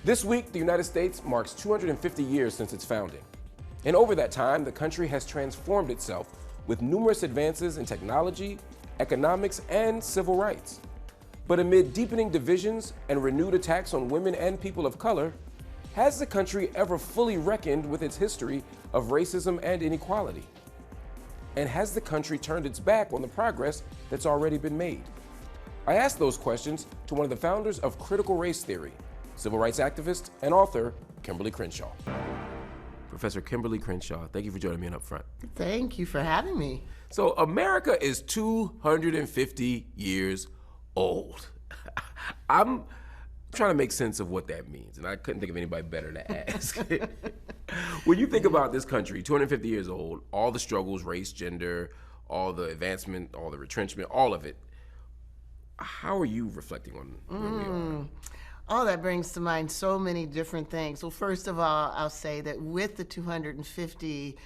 This week, the United States marks 250 years since its founding. And over that time, the country has transformed itself with numerous advances in technology, economics, and civil rights. But amid deepening divisions and renewed attacks on women and people of color, has the country ever fully reckoned with its history of racism and inequality? And has the country turned its back on the progress that's already been made? I asked those questions to one of the founders of critical race theory, civil rights activist and author, Kimberlé Crenshaw. Professor Kimberlé Crenshaw, thank you for joining me up front. Thank you for having me. So America is 250 years old. I'm trying to make sense of what that means, and I couldn't think of anybody better to ask. When you think about this country, 250 years old, all the struggles, race, gender, all the advancement, all the retrenchment, all of it, how are you reflecting on where we are? Oh, that brings to mind so many different things. Well, first of all, I'll say that with the 250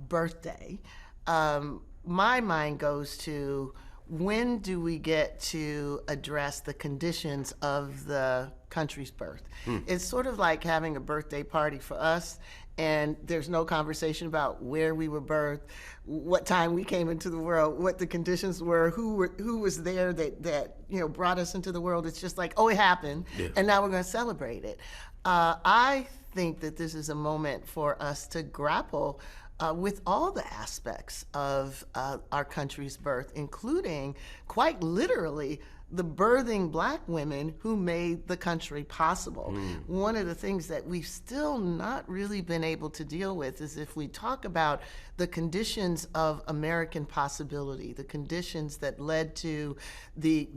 birthday, my mind goes to when do we get to address the conditions of the country's birth? It's sort of like having a birthday party for us, and there's no conversation about where we were birthed, what time we came into the world, what the conditions were, who was there that brought us into the world. It's just like, oh, it happened, and now we're going to celebrate it. I think that this is a moment for us to grapple with all the aspects of our country's birth, including, quite literally, the birthing Black women who made the country possible. One of the things that we've still not really been able to deal with is if we talk about the conditions of American possibility, the conditions that led to the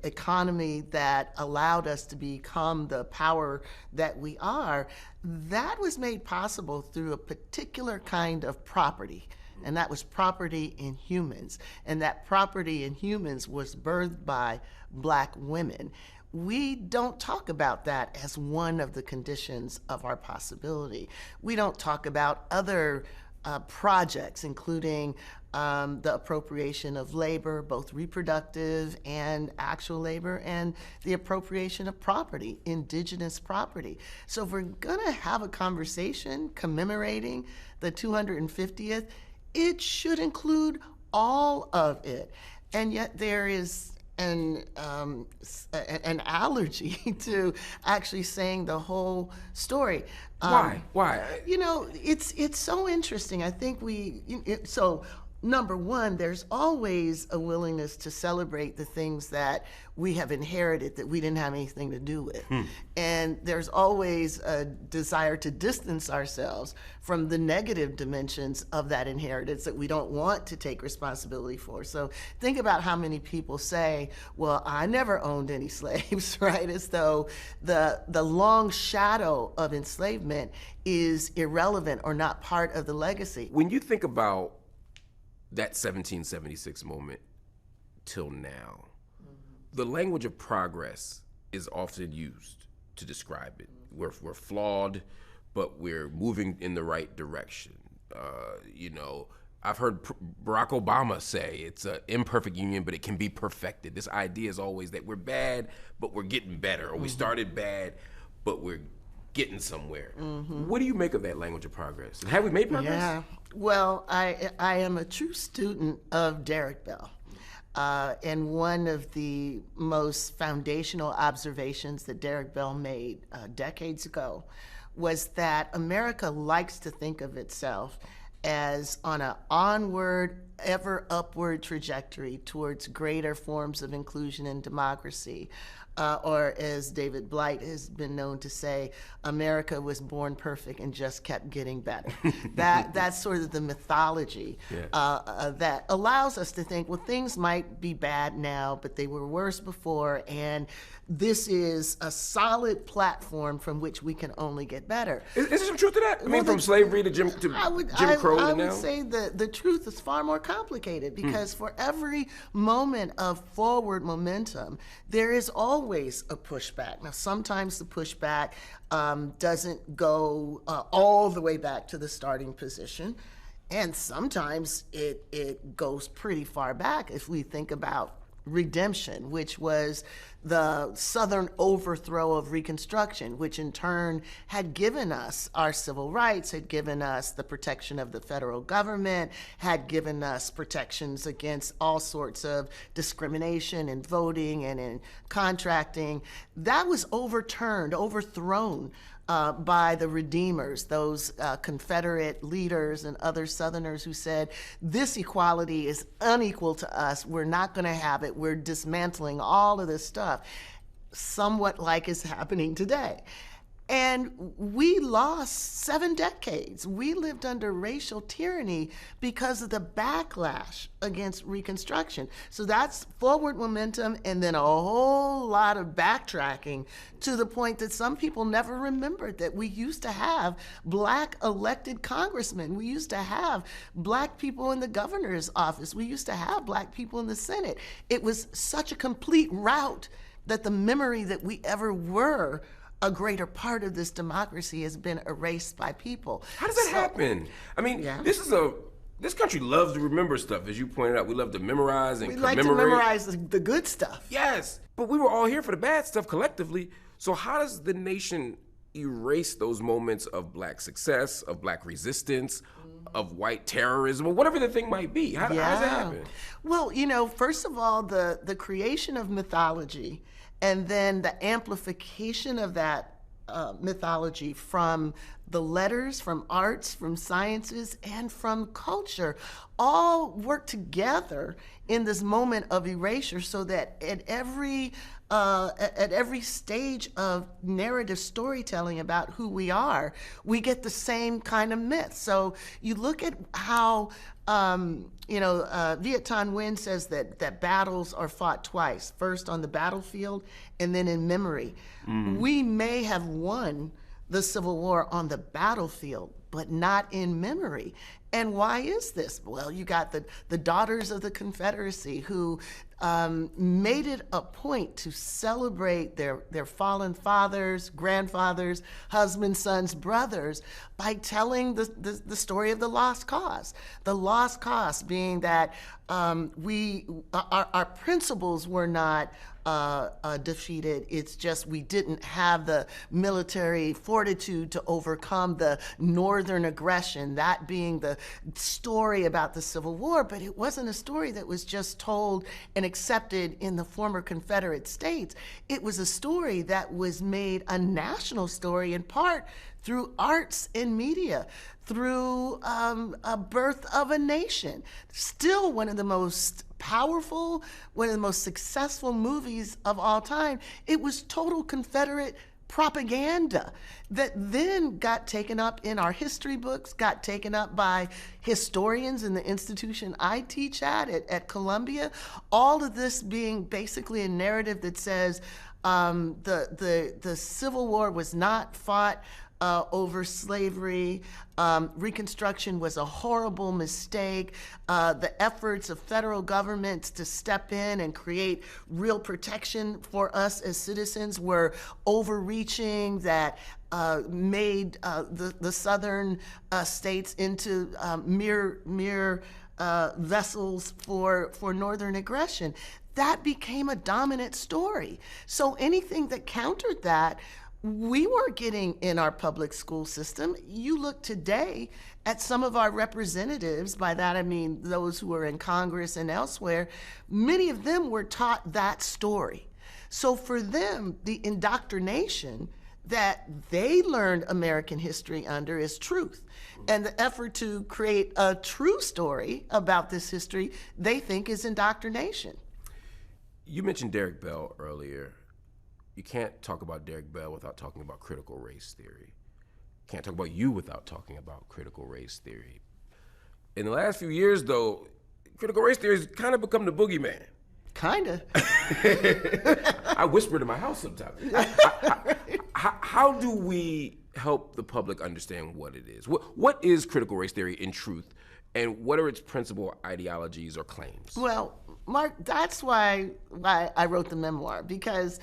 economy that allowed us to become the power that we are, that was made possible through a particular kind of property. And that was property in humans. And that property in humans was birthed by Black women. We don't talk about that as one of the conditions of our possibility. We don't talk about other projects, including the appropriation of labor, both reproductive and actual labor, and the appropriation of property, indigenous property. So if we're gonna have a conversation commemorating the 250th, it should include all of it. And yet there is an allergy to actually saying the whole story. Why? It's so interesting. I think number one, there's always a willingness to celebrate the things that we have inherited that we didn't have anything to do with. And there's always a desire to distance ourselves from the negative dimensions of that inheritance that we don't want to take responsibility for. So think about how many people say, well, I never owned any slaves, right? As though the long shadow of enslavement is irrelevant or not part of the legacy. When you think about that 1776 moment till now, the language of progress is often used to describe it. We're flawed, but we're moving in the right direction. I've heard Barack Obama say it's an imperfect union, but it can be perfected. This idea is always that we're bad, but we're getting better, or we started bad, but we're getting somewhere. What do you make of that language of progress? Have we made progress? Yeah. Well, I am a true student of Derek Bell. And one of the most foundational observations that Derek Bell made decades ago was that America likes to think of itself as on an onward, ever upward trajectory towards greater forms of inclusion and democracy. Or as David Blight has been known to say, America was born perfect and just kept getting better. That's sort of the mythology that allows us to think, well, things might be bad now, but they were worse before, and this is a solid platform from which we can only get better. Is there some truth to that? I mean, from slavery to Jim Crow I to now? would say that the truth is far more complicated because for every moment of forward momentum, there is always a pushback. Now, sometimes the pushback doesn't go all the way back to the starting position, and sometimes it goes pretty far back if we think about redemption, which was the Southern overthrow of Reconstruction, which in turn had given us our civil rights, had given us the protection of the federal government, had given us protections against all sorts of discrimination in voting and in contracting. That was overthrown by the Redeemers, those Confederate leaders and other Southerners who said, this equality is unequal to us. We're not going to have it. We're dismantling all of this stuff, somewhat like is happening today. And we lost 7 decades. We lived under racial tyranny because of the backlash against Reconstruction. So that's forward momentum and then a whole lot of backtracking to the point that some people never remembered that we used to have Black elected congressmen. We used to have Black people in the governor's office. We used to have Black people in the Senate. It was such a complete rout that the memory that we ever were a greater part of this democracy has been erased by people. How does that happen? I mean, this country loves to remember stuff, as you pointed out. We love to memorize and commemorate. We like to memorize the good stuff. Yes, but we were all here for the bad stuff collectively. So how does the nation erase those moments of Black success, of Black resistance, of white terrorism, or whatever the thing might be? How does that happen? Well, you know, first of all, the creation of mythology and then the amplification of that mythology from the letters, from arts, from sciences, and from culture all work together in this moment of erasure so that at every stage of narrative storytelling about who we are, we get the same kind of myth. So you look at how, Viet Thanh Nguyen says that battles are fought twice, first on the battlefield and then in memory. We may have won the Civil War on the battlefield, but not in memory. And why is this? Well, you got the daughters of the Confederacy who made it a point to celebrate their fallen fathers, grandfathers, husbands, sons, brothers by telling the story of the lost cause. The lost cause being that our principles were not defeated. It's just we didn't have the military fortitude to overcome the northern aggression, that being the story about the Civil War. But it wasn't a story that was just told and accepted in the former Confederate States. It was a story that was made a national story in part through arts and media, through a birth of a nation. Still one of the most powerful, one of the most successful movies of all time. It was total Confederate propaganda that then got taken up in our history books, got taken up by historians in the institution I teach at Columbia. All of this being basically a narrative that says the Civil War was not fought over slavery. Reconstruction was a horrible mistake. The efforts of federal governments to step in and create real protection for us as citizens were overreaching, that made the southern states into mere vessels for northern aggression. That became a dominant story. So anything that countered that, we weren't getting in our public school system. You look today at some of our representatives, by that I mean those who are in Congress and elsewhere, many of them were taught that story. So for them, the indoctrination that they learned American history under is truth. And the effort to create a true story about this history, they think is indoctrination. You mentioned Derek Bell earlier. You can't talk about Derek Bell without talking about critical race theory. Can't talk about you without talking about critical race theory. In the last few years, though, critical race theory has kind of become the boogeyman. Kinda. I whisper to my house sometimes. How do we help the public understand what it is? What is critical race theory in truth, and what are its principal ideologies or claims? Well, Mark, that's why I wrote the memoir, because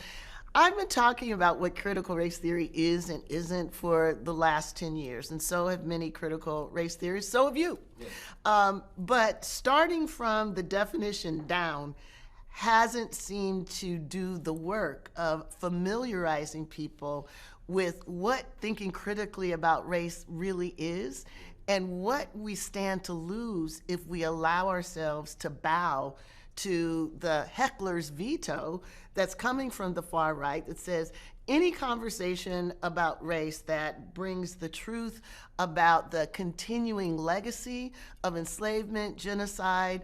I've been talking about what critical race theory is and isn't for the last 10 years, and so have many critical race theorists, so have you. Yeah. But starting from the definition down hasn't seemed to do the work of familiarizing people with what thinking critically about race really is and what we stand to lose if we allow ourselves to bow to the heckler's veto that's coming from the far right that says any conversation about race that brings the truth about the continuing legacy of enslavement, genocide,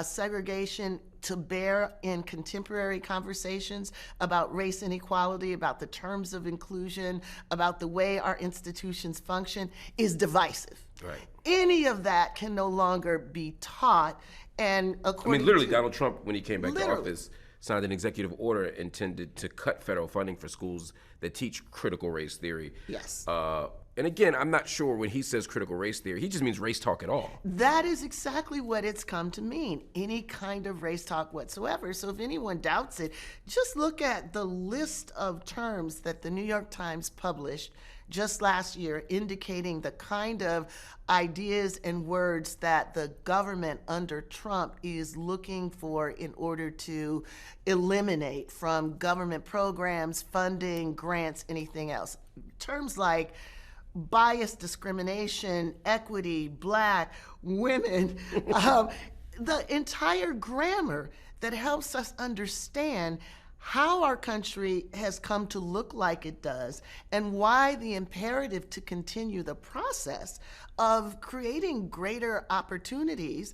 segregation to bear in contemporary conversations about race inequality, about the terms of inclusion, about the way our institutions function is divisive. Right. Any of that can no longer be taught. And according literally, to, Donald Trump, when he came back to office, signed an executive order intended to cut federal funding for schools that teach critical race theory. Yes. And again, I'm not sure when he says critical race theory, he just means race talk at all. That is exactly what it's come to mean, any kind of race talk whatsoever. So if anyone doubts it, just look at the list of terms that the New York Times published just last year indicating the kind of ideas and words that the government under Trump is looking for in order to eliminate from government programs, funding, grants, anything else. Terms like bias, discrimination, equity, black, women, the entire grammar that helps us understand how our country has come to look like it does and why the imperative to continue the process of creating greater opportunities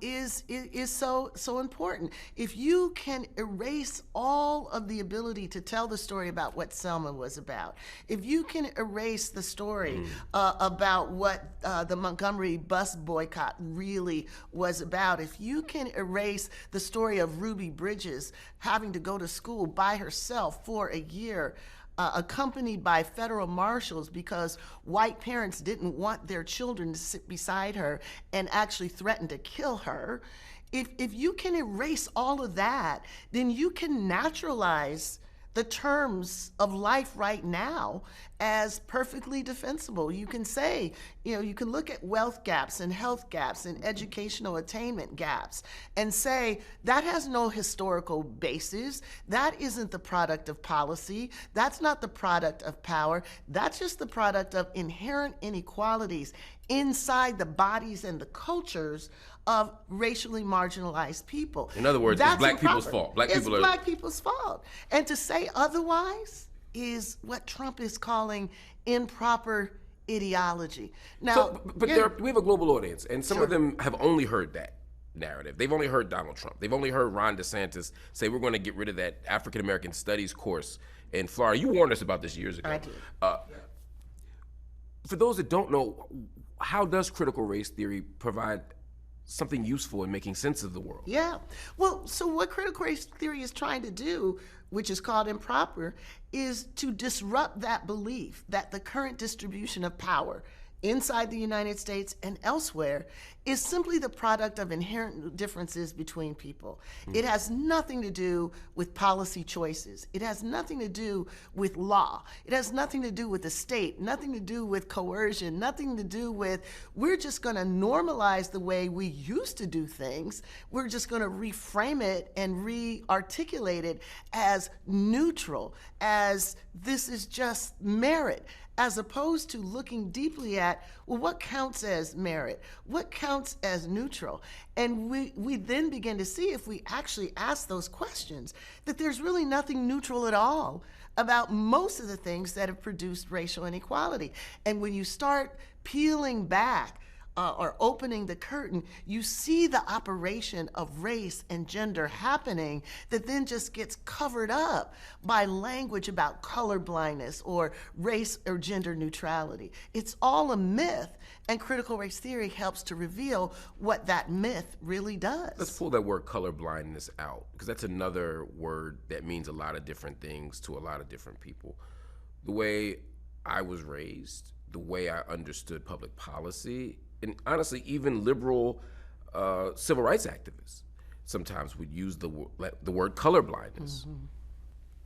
is so important. If you can erase all of the ability to tell the story about what Selma was about, if you can erase the story about what the Montgomery bus boycott really was about, if you can erase the story of Ruby Bridges having to go to school by herself for a year, accompanied by federal marshals because white parents didn't want their children to sit beside her and actually threatened to kill her. If you can erase all of that, then you can naturalize the terms of life right now as perfectly defensible. You can say, you can look at wealth gaps and health gaps and educational attainment gaps and say that has no historical basis. That isn't the product of policy. That's not the product of power. That's just the product of inherent inequalities inside the bodies and the cultures of racially marginalized people. In other words, it's black people's fault. It's black people's fault. And to say otherwise is what Trump is calling improper ideology. Now, we have a global audience, and some of them have only heard that narrative. They've only heard Donald Trump. They've only heard Ron DeSantis say we're going to get rid of that African American Studies course in Florida. You warned us about this years ago. I did. For those that don't know, how does critical race theory provide something useful in making sense of the world? Yeah. Well, so what critical race theory is trying to do, which is called improper, is to disrupt that belief that the current distribution of power inside the United States and elsewhere is simply the product of inherent differences between people. It has nothing to do with policy choices. It has nothing to do with law. It has nothing to do with the state, nothing to do with coercion, nothing to do with, we're just gonna normalize the way we used to do things. We're just gonna reframe it and re-articulate it as neutral, as this is just merit, as opposed to looking deeply at, well, what counts as merit? What counts as neutral? And we then begin to see, if we actually ask those questions, that there's really nothing neutral at all about most of the things that have produced racial inequality. And when you start peeling back or opening the curtain, you see the operation of race and gender happening that then just gets covered up by language about colorblindness or race or gender neutrality. It's all a myth, and critical race theory helps to reveal what that myth really does. Let's pull that word colorblindness out, because that's another word that means a lot of different things to a lot of different people. The way I was raised, the way I understood public policy, and honestly, even liberal civil rights activists sometimes would use the word colorblindness.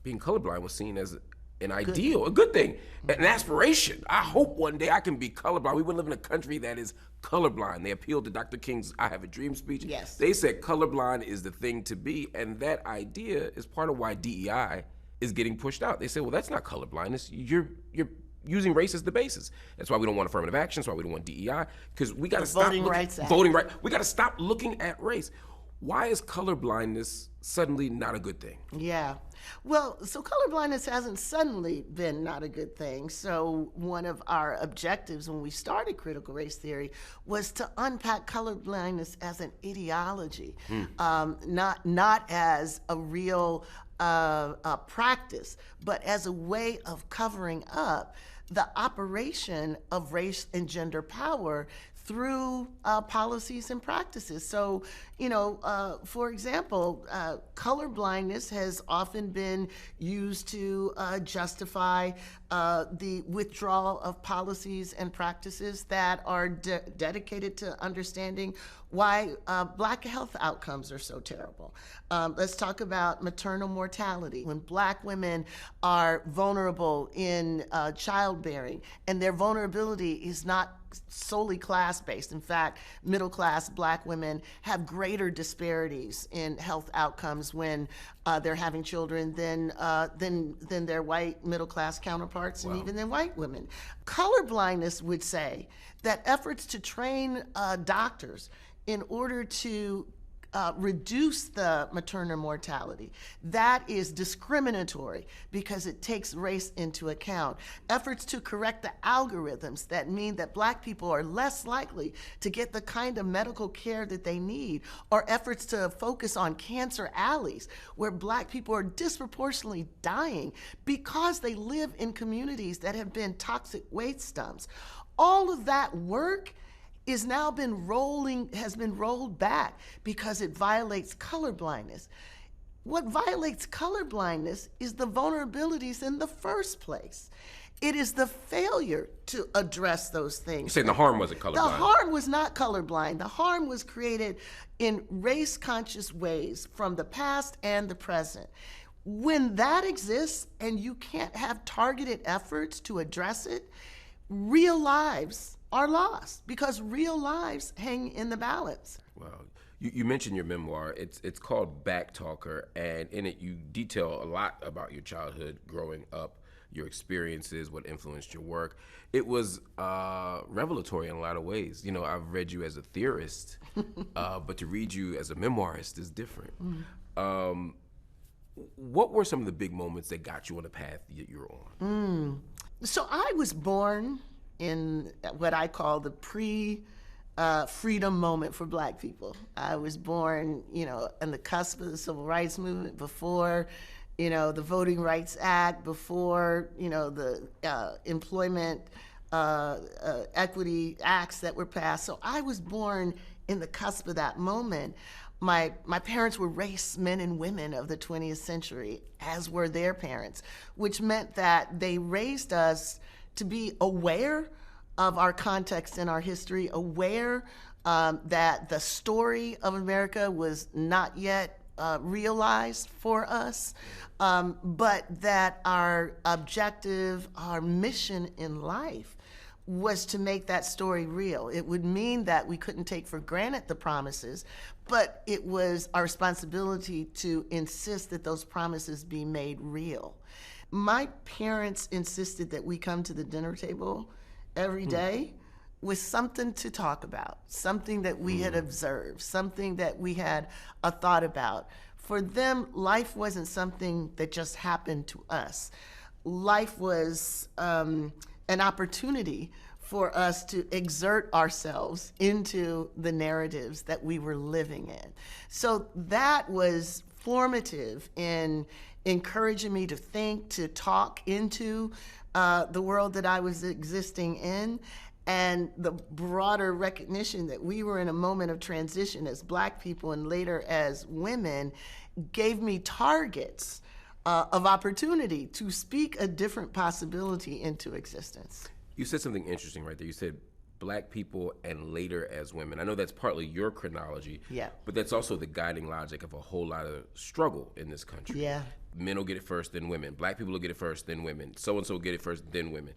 Being colorblind was seen as an ideal, a good thing, an aspiration. I hope one day I can be colorblind. We would live in a country that is colorblind. They appealed to Dr. King's I Have a Dream speech. Yes. They said colorblind is the thing to be, and that idea is part of why DEI is getting pushed out. They say, well, that's not colorblindness. You're using race as the basis. That's why we don't want affirmative action. That's why we don't want DEI, because we got to stop Voting Rights Act. voting right. We got to stop looking at race. Why is colorblindness suddenly not a good thing? Yeah. Well, so colorblindness hasn't suddenly been not a good thing. So one of our objectives when we started critical race theory was to unpack colorblindness as an ideology, not as a real practice, but as a way of covering up the operation of race and gender power through policies and practices. So, for example, colorblindness has often been used to justify the withdrawal of policies and practices that are dedicated to understanding why Black health outcomes are so terrible. Let's talk about maternal mortality. When Black women are vulnerable in childbearing, and their vulnerability is not solely class-based. In fact, middle-class Black women have greater disparities in health outcomes when they're having children than their white middle-class counterparts, and even than white women. Colorblindness would say that efforts to train doctors in order to reduce the maternal mortality, that is discriminatory because it takes race into account. Efforts to correct the algorithms that mean that Black people are less likely to get the kind of medical care that they need, or efforts to focus on cancer alleys where Black people are disproportionately dying because they live in communities that have been toxic waste dumps. All of that work has been rolled back because it violates colorblindness. What violates colorblindness is the vulnerabilities in the first place. It is the failure to address those things. You're saying the harm wasn't colorblind. The harm was not colorblind. The harm was created in race-conscious ways from the past and the present. When that exists and you can't have targeted efforts to address it, real lives are lost because real lives hang in the balance. Well, you mentioned your memoir. It's called Backtalker, and in it you detail a lot about your childhood growing up, your experiences, what influenced your work. It was revelatory in a lot of ways. I've read you as a theorist, but to read you as a memoirist is different. What were some of the big moments that got you on the path that you're on? So I was born in what I call the pre-freedom moment for Black people. I was born, on the cusp of the Civil Rights Movement, before, the Voting Rights Act, before, the employment equity acts that were passed. So I was born in the cusp of that moment. My parents were race men and women of the 20th century, as were their parents, which meant that they raised us to be aware of our context and our history, aware that the story of America was not yet realized for us, but that our objective, our mission in life was to make that story real. It would mean that we couldn't take for granted the promises, but it was our responsibility to insist that those promises be made real. My parents insisted that we come to the dinner table every day with something to talk about, something that we had observed, something that we had a thought about. For them, life wasn't something that just happened to us. Life was an opportunity for us to exert ourselves into the narratives that we were living in. So that was formative in encouraging me to think, to talk into the world that I was existing in, and the broader recognition that we were in a moment of transition as Black people and later as women gave me targets of opportunity to speak a different possibility into existence. You said something interesting right there. You said Black people and later as women. I know that's partly your chronology, Yeah. but that's also the guiding logic of a whole lot of struggle in this country. Yeah. men will get it first, then women. Black people will get it first, then women. So-and-so will get it first, then women.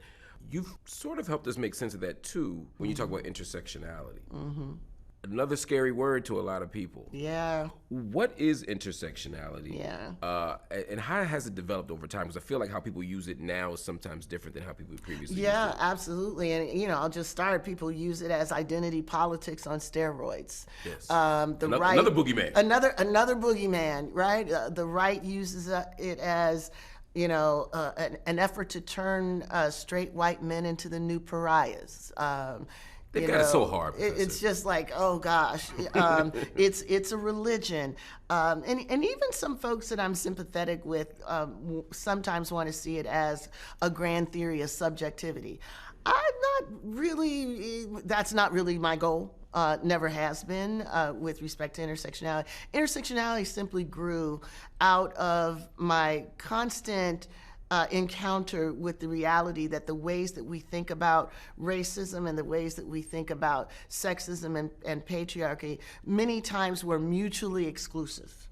You've sort of helped us make sense of that, too, when you talk about intersectionality. Another scary word to a lot of people. Yeah. What is intersectionality? Yeah. And how has it developed over time? Because I feel like how people use it now is sometimes different than how people previously used it. Absolutely. And, I'll just start. People use it as identity politics on steroids. Yes. Another boogeyman. Another boogeyman, right? The right uses it as an effort to turn straight white men into the new pariahs. They've got it so hard. It's just like, oh gosh, it's a religion, and even some folks that I'm sympathetic with sometimes want to see it as a grand theory of subjectivity. That's not really my goal. Never has been with respect to intersectionality. Intersectionality simply grew out of my constant encounter with the reality that the ways that we think about racism and the ways that we think about sexism and patriarchy many times were mutually exclusive.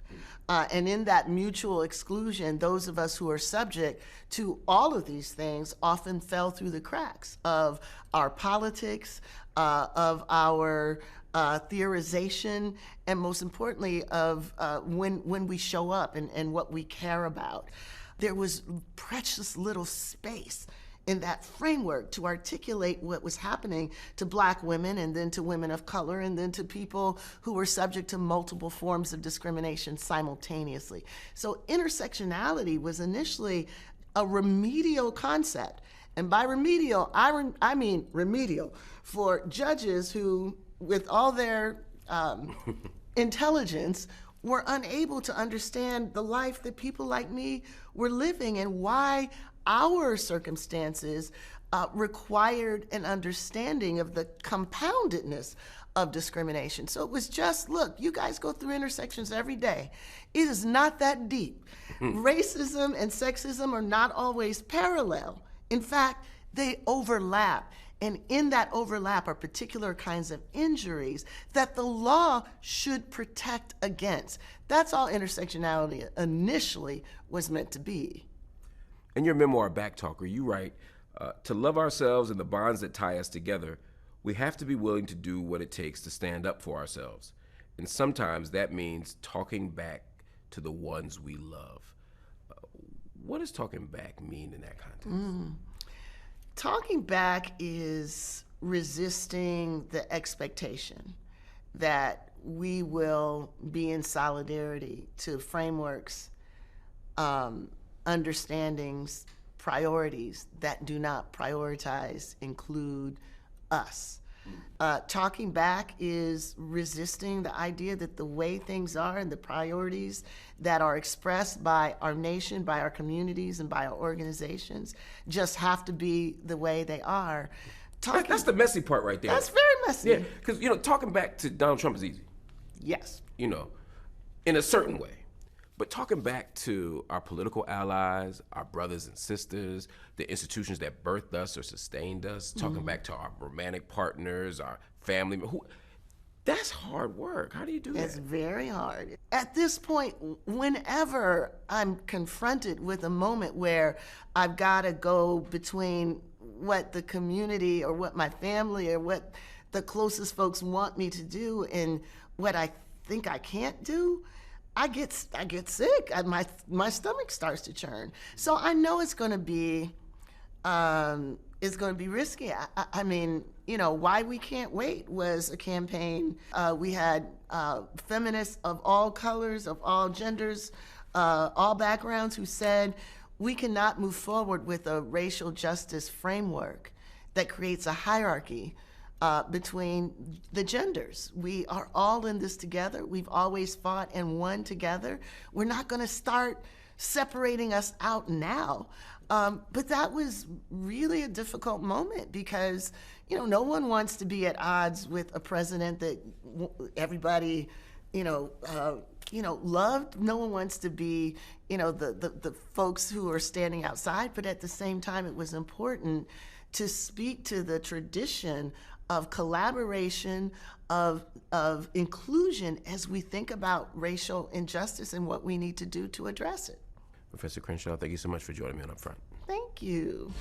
And in that mutual exclusion, those of us who are subject to all of these things often fell through the cracks of our politics, of our theorization, and most importantly, of when we show up and what we care about. There was precious little space in that framework to articulate what was happening to Black women and then to women of color and then to people who were subject to multiple forms of discrimination simultaneously. So intersectionality was initially a remedial concept. And by remedial, I mean remedial for judges who, with all their intelligence, were unable to understand the life that people like me were living and why our circumstances required an understanding of the compoundedness of discrimination. So it was just, look, you guys go through intersections every day. It is not that deep. Racism and sexism are not always parallel. In fact, they overlap. And in that overlap are particular kinds of injuries that the law should protect against. That's all intersectionality initially was meant to be. In your memoir, Backtalker, you write, to love ourselves and the bonds that tie us together, we have to be willing to do what it takes to stand up for ourselves. And sometimes that means talking back to the ones we love. What does talking back mean in that context? Talking back is resisting the expectation that we will be in solidarity to frameworks, understandings, priorities that do not prioritize, include us. Talking back is resisting the idea that the way things are and the priorities that are expressed by our nation, by our communities, and by our organizations just have to be the way they are. That's the messy part right there. That's very messy. Yeah, because, talking back to Donald Trump is easy. Yes. In a certain way. But talking back to our political allies, our brothers and sisters, the institutions that birthed us or sustained us, talking back to our romantic partners, our family, that's hard work. How do you do that? It's very hard. At this point, whenever I'm confronted with a moment where I've got to go between what the community or what my family or what the closest folks want me to do and what I think I can't do, I get sick. My stomach starts to churn. So I know it's going to be risky. I mean, Why We Can't Wait was a campaign. We had feminists of all colors, of all genders, all backgrounds who said we cannot move forward with a racial justice framework that creates a hierarchy between the genders. We are all in this together. We've always fought and won together. We're not going to start separating us out now. But that was really a difficult moment because, no one wants to be at odds with a president that everybody, loved. No one wants to be, the folks who are standing outside. But at the same time, it was important to speak to the tradition of collaboration, of inclusion as we think about racial injustice and what we need to do to address it. Professor Crenshaw, thank you so much for joining me on Upfront. Thank you.